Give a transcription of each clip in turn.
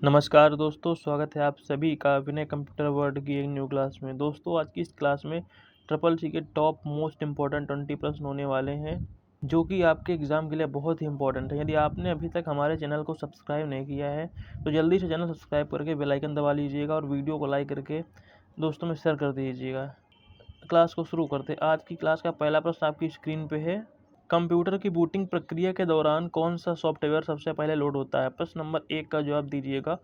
नमस्कार दोस्तों, स्वागत है आप सभी का विनय कंप्यूटर वर्ल्ड की एक न्यू क्लास में। दोस्तों, आज की इस क्लास में ट्रिपल सी के टॉप मोस्ट इम्पॉर्टेंट 20 प्रश्न होने वाले हैं, जो कि आपके एग्ज़ाम के लिए बहुत ही इंपॉर्टेंट है। यदि आपने अभी तक हमारे चैनल को सब्सक्राइब नहीं किया है, तो जल्दी से चैनल सब्सक्राइब करके बेल आइकन दबा लीजिएगा और वीडियो को लाइक करके दोस्तों में शेयर कर दीजिएगा। क्लास को शुरू करते हैं। आज की क्लास का पहला प्रश्न आपकी स्क्रीन पे है। कंप्यूटर की बूटिंग प्रक्रिया के दौरान कौन सा सॉफ्टवेयर सबसे पहले लोड होता है? प्रश्न नंबर 1 का जवाब दीजिएगा।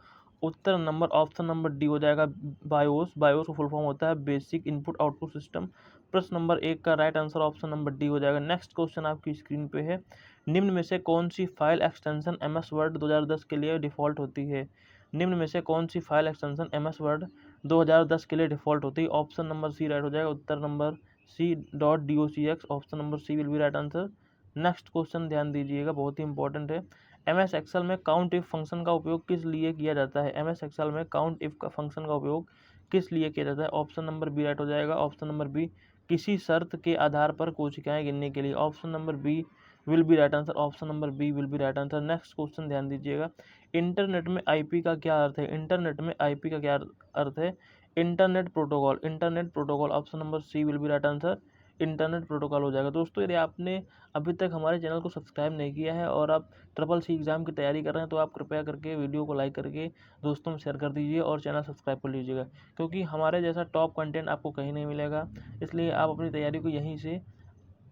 उत्तर नंबर ऑप्शन नंबर डी हो जाएगा, बायोस। बायोस का फुल फॉर्म होता है बेसिक इनपुट आउटपुट सिस्टम। प्रश्न नंबर 1 का right answer option number D हो जाएगा। नेक्स्ट क्वेश्चन आपकी स्क्रीन पे है। निम्न में से कौन सी फाइल एक्सटेंशन MS वर्ड 2010 के लिए डिफ़ॉल्ट होती है? निम्न में से कौन सी फाइल एक्सटेंशन MS वर्ड 2010 के लिए डिफ़ॉल्ट होती है? ऑप्शन नंबर सी राइट हो जाएगा। उत्तर number C.docx, option number C will be right answer. Next question ध्यान दीजिएगा, बहुत ही इंपॉर्टेंट है। MS एक्सेल में काउंट इफ फंक्शन का उपयोग किस लिए किया जाता है? MS एक्सेल में काउंट इफ का फंक्शन का उपयोग किस लिए किया जाता है? ऑप्शन नंबर बी राइट हो जाएगा। ऑप्शन नंबर बी किसी शर्त के आधार पर कोशिकाएं गिनने के लिए। Option number B will be right answer. Option number B will be right answer. Next question ध्यान दीजिएगा। इंटरनेट में IP का क्या अर्थ है? इंटरनेट में IP का क्या अर्थ है? Internet protocol. Internet protocol, option number C will be right answer. Internet protocol हो जाएगा। दोस्तों, यदि आपने अभी तक हमारे चैनल को सब्सक्राइब नहीं किया है और आप ट्रिपल सी एग्ज़ाम की तैयारी कर रहे हैं, तो आप कृपया करके वीडियो को लाइक करके दोस्तों में शेयर कर दीजिए और चैनल सब्सक्राइब कर लीजिएगा, क्योंकि हमारे जैसा टॉप कंटेंट आपको कहीं नहीं मिलेगा। इसलिए आप अपनी तैयारी को यहीं से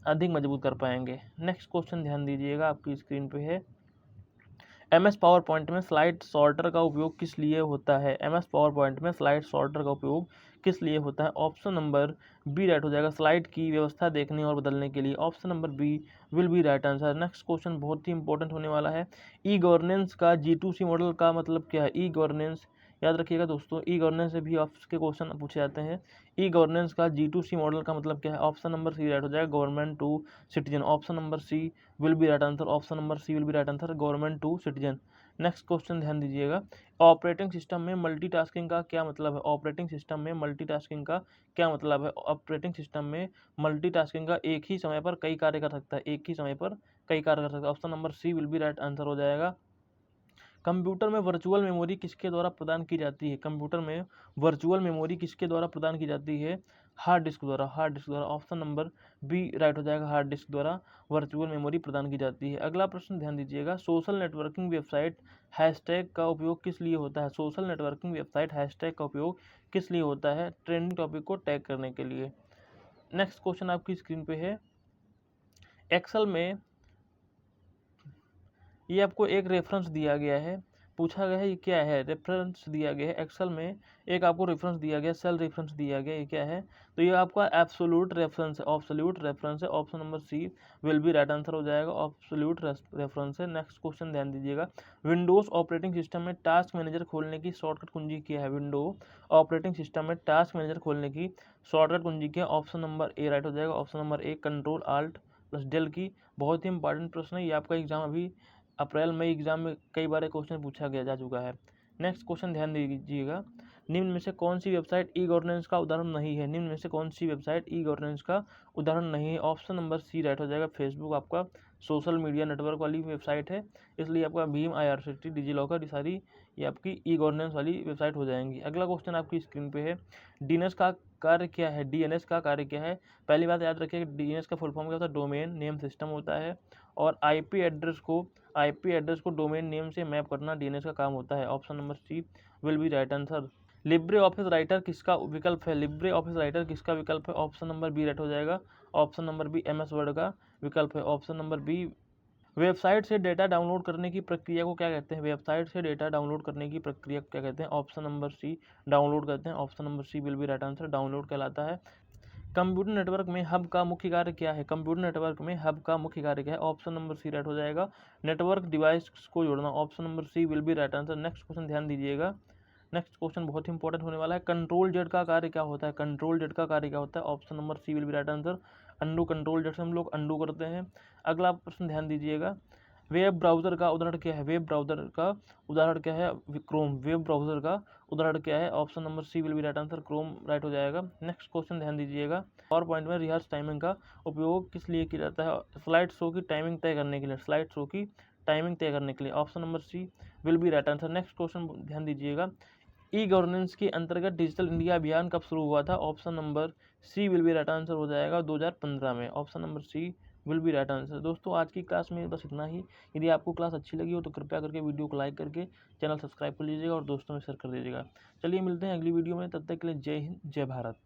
अधिक मजबूत कर पाएंगे। नेक्स्ट क्वेश्चन ध्यान दीजिएगा, आपकी स्क्रीन पे है। MS पावर पॉइंट में स्लाइड सॉर्टर का उपयोग किस लिए होता है? MS पावर पॉइंट में स्लाइड सॉर्टर का उपयोग किस लिए होता है? ऑप्शन नंबर बी राइट हो जाएगा, स्लाइड की व्यवस्था देखने और बदलने के लिए। Option number B will be right answer. Next question बहुत ही इंपॉर्टेंट होने वाला है। ई गवर्नेंस का G2C मॉडल का मतलब क्या है? ई गवर्नेंस याद रखिएगा दोस्तों, ई गवर्नेंस से भी आपके क्वेश्चन पूछे जाते हैं। ई गवर्नेंस का G2C मॉडल का मतलब क्या है? ऑप्शन नंबर सी राइट हो जाएगा, government to citizen. Option number C will be right answer. Option number C will be right answer, government to citizen. Next question ध्यान दीजिएगा। ऑपरेटिंग सिस्टम में मल्टीटास्किंग का क्या मतलब है? ऑपरेटिंग सिस्टम में मल्टीटास्किंग का क्या मतलब है? ऑपरेटिंग सिस्टम में मल्टीटास्किंग का एक ही समय पर कई कार्य कर सकता है। एक ही समय पर कई कार्य कर सकता है। Option number C will be right answer हो जाएगा। कंप्यूटर में वर्चुअल मेमोरी किसके द्वारा प्रदान की जाती है? कंप्यूटर में वर्चुअल मेमोरी किसके द्वारा प्रदान की जाती है? हार्ड डिस्क द्वारा। हार्ड डिस्क द्वारा, ऑप्शन नंबर बी राइट हो जाएगा। हार्ड डिस्क द्वारा वर्चुअल मेमोरी प्रदान की जाती है। अगला प्रश्न ध्यान दीजिएगा। सोशल नेटवर्किंग वेबसाइट हैशटैग का उपयोग किस लिए होता है? सोशल नेटवर्किंग वेबसाइट हैशटैग का उपयोग किस लिए होता है? ट्रेंडिंग टॉपिक को टैग करने के लिए। नेक्स्ट क्वेश्चन आपकी स्क्रीन पे है। एक्सेल में ये आपको एक रेफरेंस दिया गया है, पूछा गया है ये क्या है? रेफरेंस दिया गया है एक्सेल में, एक आपको रेफरेंस दिया गया, सेल रेफरेंस दिया गया, ये क्या है? तो ये आपका एब्सोल्यूट रेफरेंस है। एब्सोल्यूट रेफरेंस है। Option number C will be right answer हो जाएगा। एब्सोल्यूट रेफरेंस है। नेक्स्ट क्वेश्चन ध्यान दीजिएगा। विंडोज ऑपरेटिंग सिस्टम में टास्क मैनेजर खोलने की शॉर्टकट कुंजी क्या है? विंडो ऑपरेटिंग सिस्टम में टास्क मैनेजर खोलने की शॉर्टकट कुंजी क्या है? ऑप्शन नंबर ए राइट हो जाएगा। Option number A control alt plus del key. बहुत ही इंपॉर्टेंट प्रश्न है ये, आपका एग्जाम अभी अप्रैल मई एग्जाम में कई बार क्वेश्चन पूछा गया जा चुका है। नेक्स्ट क्वेश्चन ध्यान दीजिएगा। निम्न में से कौन सी वेबसाइट ई गवर्नेंस का उदाहरण नहीं है? निम्न में से कौन सी वेबसाइट ई गवर्नेंस का उदाहरण नहीं है? ऑप्शन नंबर सी राइट हो जाएगा। फेसबुक आपका सोशल मीडिया नेटवर्क वाली वेबसाइट है, इसलिए आपका भीम, IRCTC, डिजीलॉकर, ये सारी ये आपकी ई गवर्नेंस वाली वेबसाइट हो जाएंगी। अगला क्वेश्चन आपकी स्क्रीन पे है। DNS का कार्य क्या है? DNS का कार्य क्या है? पहली बात याद रखिए, DNS का फुल फॉर्म क्या होता है? डोमेन नेम सिस्टम होता है, और IP एड्रेस को डोमेन नेम से मैप करना DNS का काम होता है। Option number C will be right answer. Libre Office Writer किसका विकल्प है? लिब्रे ऑफिस राइटर किसका विकल्प है? ऑप्शन नंबर बी राइट हो जाएगा। Option number B MS Word का विकल्प है। Option number B. वेबसाइट से डेटा डाउनलोड करने की प्रक्रिया को क्या कहते हैं? वेबसाइट से डेटा डाउनलोड करने की प्रक्रिया को क्या कहते हैं? ऑप्शन नंबर सी डाउनलोड कहते हैं। Option number C will be right answer, download कहलाता है। कंप्यूटर नेटवर्क में हब का मुख्य कार्य क्या है? कंप्यूटर नेटवर्क में हब का मुख्य कार्य क्या है? ऑप्शन नंबर सी राइट हो जाएगा। नेटवर्क डिवाइस को जोड़ना। Option number C will be right answer. Next question ध्यान दीजिएगा। नेक्स्ट क्वेश्चन बहुत ही इंपॉर्टेंट होने वाला है। कंट्रोल जेड का कार्य क्या होता है? कंट्रोल जेड का कार्य क्या होता है? Option number C will be right answer. Undo, control Z से हम लोग अंडू करते हैं। अगला प्रश्न ध्यान दीजिएगा। वेब ब्राउज़र का उदाहरण क्या है? वेब ब्राउज़र का उदाहरण क्या है? क्रोम। वेब ब्राउज़र का उदाहरण क्या है? Option number C will be right answer, Chrome right हो जाएगा। नेक्स्ट क्वेश्चन ध्यान दीजिएगा। पावर पॉइंट में रिहर्स टाइमिंग का उपयोग किस लिए किया जाता है? स्लाइड शो की टाइमिंग तय करने के लिए। स्लाइड शो की टाइमिंग तय करने के लिए। Option number C will be right answer. Next question ध्यान दीजिएगा, ई गवर्नेंस के अंतर्गत डिजिटल इंडिया अभियान कब शुरू हुआ था? Option number C will be right answer हो जाएगा 2015 में। Option number C will be right answer. दोस्तों आज की क्लास में बस इतना ही। यदि आपको क्लास अच्छी लगी हो तो कृपया करके वीडियो को लाइक करके चैनल सब्सक्राइब कर लीजिएगा और दोस्तों में शेयर कर दीजिएगा। चलिए मिलते हैं अगली वीडियो में, तब तक के लिए जय हिंद जय भारत।